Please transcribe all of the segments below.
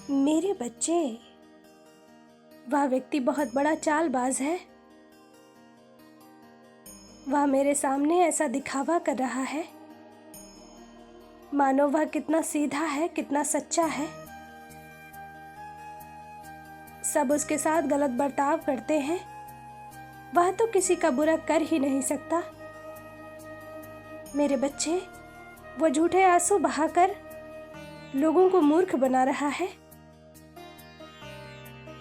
मेरे बच्चे, वह व्यक्ति बहुत बड़ा चालबाज है। वह मेरे सामने ऐसा दिखावा कर रहा है मानो वह कितना सीधा है, कितना सच्चा है। सब उसके साथ गलत बर्ताव करते हैं। वह तो किसी का बुरा कर ही नहीं सकता। मेरे बच्चे, वो झूठे आंसू बहाकर लोगों को मूर्ख बना रहा है।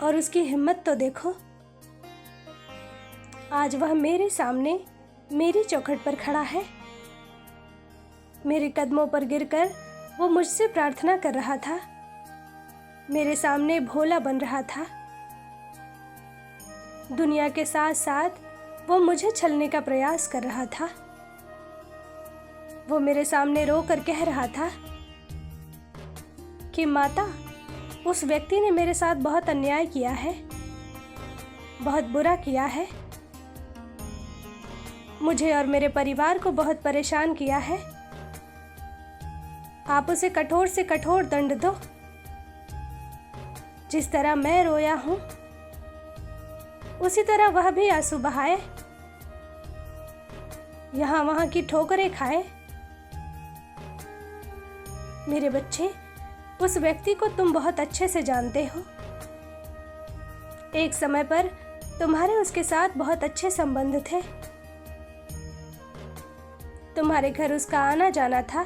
और उसकी हिम्मत तो देखो। आज वह मेरे सामने मेरी चौखट पर खड़ा है। मेरे कदमों पर गिरकर वो मुझसे प्रार्थना कर रहा था। मेरे सामने भोला बन रहा था। दुनिया के साथ साथ वो मुझे छलने का प्रयास कर रहा था। वो मेरे सामने रो कर कह रहा था कि माता, उस व्यक्ति ने मेरे साथ बहुत अन्याय किया है, बहुत बुरा किया है। मुझे और मेरे परिवार को बहुत परेशान किया है। आप उसे कठोर से कठोर दंड दो। जिस तरह मैं रोया हूं, उसी तरह वह भी आंसू बहाए, यहां वहां की ठोकरें खाए। मेरे बच्चे, उस व्यक्ति को तुम बहुत अच्छे से जानते हो। एक समय पर तुम्हारे उसके साथ बहुत अच्छे संबंध थे। तुम्हारे घर उसका आना जाना था।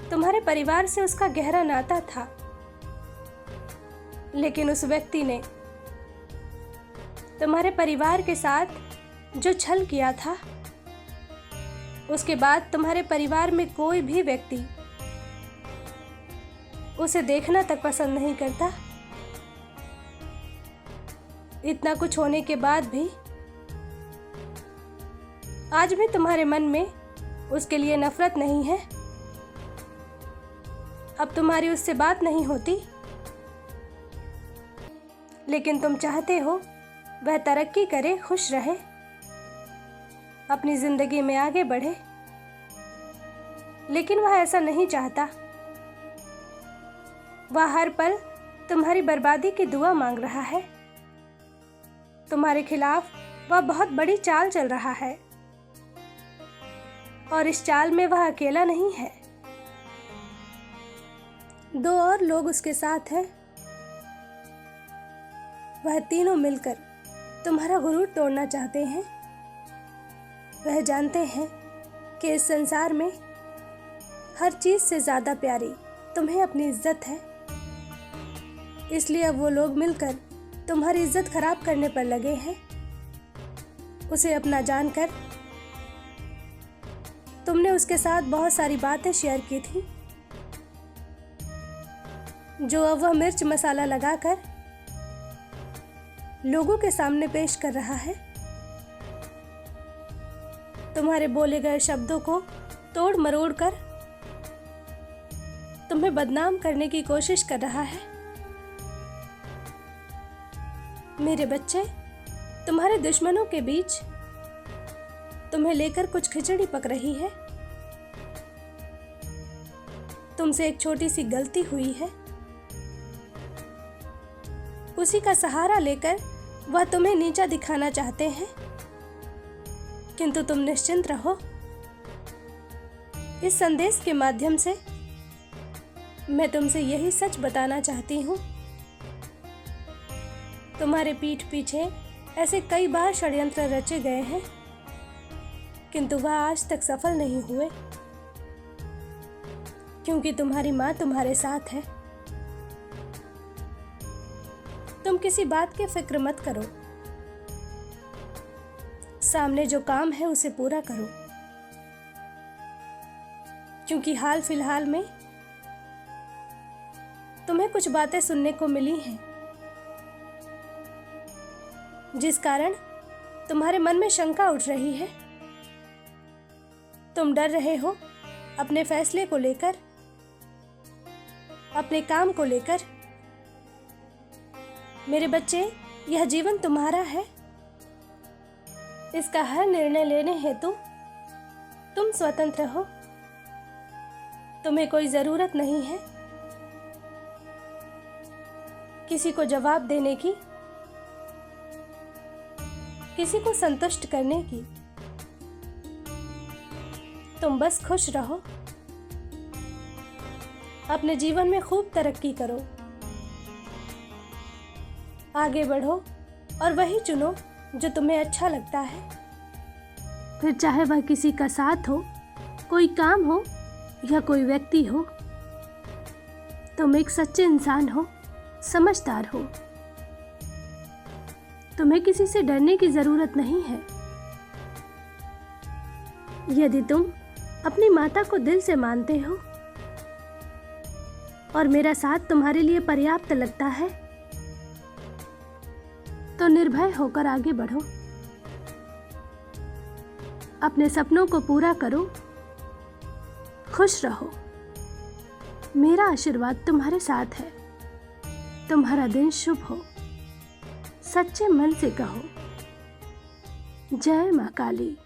तुम्हारे परिवार से उसका गहरा नाता था। लेकिन उस व्यक्ति ने तुम्हारे परिवार के साथ जो छल किया था, उसके बाद तुम्हारे परिवार में कोई भी व्यक्ति उसे देखना तक पसंद नहीं करता। इतना कुछ होने के बाद भी आज भी तुम्हारे मन में उसके लिए नफरत नहीं है। अब तुम्हारी उससे बात नहीं होती, लेकिन तुम चाहते हो वह तरक्की करे, खुश रहे, अपनी जिंदगी में आगे बढ़े। लेकिन वह ऐसा नहीं चाहता। वह हर पल तुम्हारी बर्बादी की दुआ मांग रहा है। तुम्हारे खिलाफ वह बहुत बड़ी चाल चल रहा है। और इस चाल में वह अकेला नहीं है, दो और लोग उसके साथ हैं। वह तीनों मिलकर तुम्हारा गुरूर तोड़ना चाहते हैं। वह जानते हैं कि इस संसार में हर चीज से ज्यादा प्यारी तुम्हें अपनी इज्जत है। इसलिए अब वो लोग मिलकर तुम्हारी इज्जत खराब करने पर लगे हैं। उसे अपना जानकर तुमने उसके साथ बहुत सारी बातें शेयर की थी, जो अब वह मिर्च मसाला लगाकर लोगों के सामने पेश कर रहा है। तुम्हारे बोले गए शब्दों को तोड़ मरोड़ कर तुम्हें बदनाम करने की कोशिश कर रहा है। मेरे बच्चे, तुम्हारे दुश्मनों के बीच तुम्हें लेकर कुछ खिचड़ी पक रही है। तुमसे एक छोटी सी गलती हुई है, उसी का सहारा लेकर वह तुम्हें नीचा दिखाना चाहते हैं। किंतु तुम निश्चिंत रहो। इस संदेश के माध्यम से मैं तुमसे यही सच बताना चाहती हूँ। तुम्हारे पीठ पीछे ऐसे कई बार षड्यंत्र रचे गए हैं, किंतु वह आज तक सफल नहीं हुए, क्योंकि तुम्हारी माँ तुम्हारे साथ है। तुम किसी बात की फिक्र मत करो। सामने जो काम है उसे पूरा करो, क्योंकि हाल फिलहाल में तुम्हें कुछ बातें सुनने को मिली हैं, जिस कारण तुम्हारे मन में शंका उठ रही है। तुम डर रहे हो अपने फैसले को लेकर, अपने काम को लेकर। मेरे बच्चे, यह जीवन तुम्हारा है। इसका हर निर्णय लेने हेतु तुम स्वतंत्र हो। तुम्हें कोई जरूरत नहीं है किसी को जवाब देने की, किसी को संतुष्ट करने की। तुम बस खुश रहो, अपने जीवन में खूब तरक्की करो, आगे बढ़ो और वही चुनो जो तुम्हें अच्छा लगता है। फिर चाहे वह किसी का साथ हो, कोई काम हो या कोई व्यक्ति हो। तुम एक सच्चे इंसान हो, समझदार हो। तुम्हें किसी से डरने की जरूरत नहीं है। यदि तुम अपनी माता को दिल से मानते हो और मेरा साथ तुम्हारे लिए पर्याप्त लगता है, तो निर्भय होकर आगे बढ़ो, अपने सपनों को पूरा करो, खुश रहो। मेरा आशीर्वाद तुम्हारे साथ है। तुम्हारा दिन शुभ हो। सच्चे मन से कहो, जय मां काली।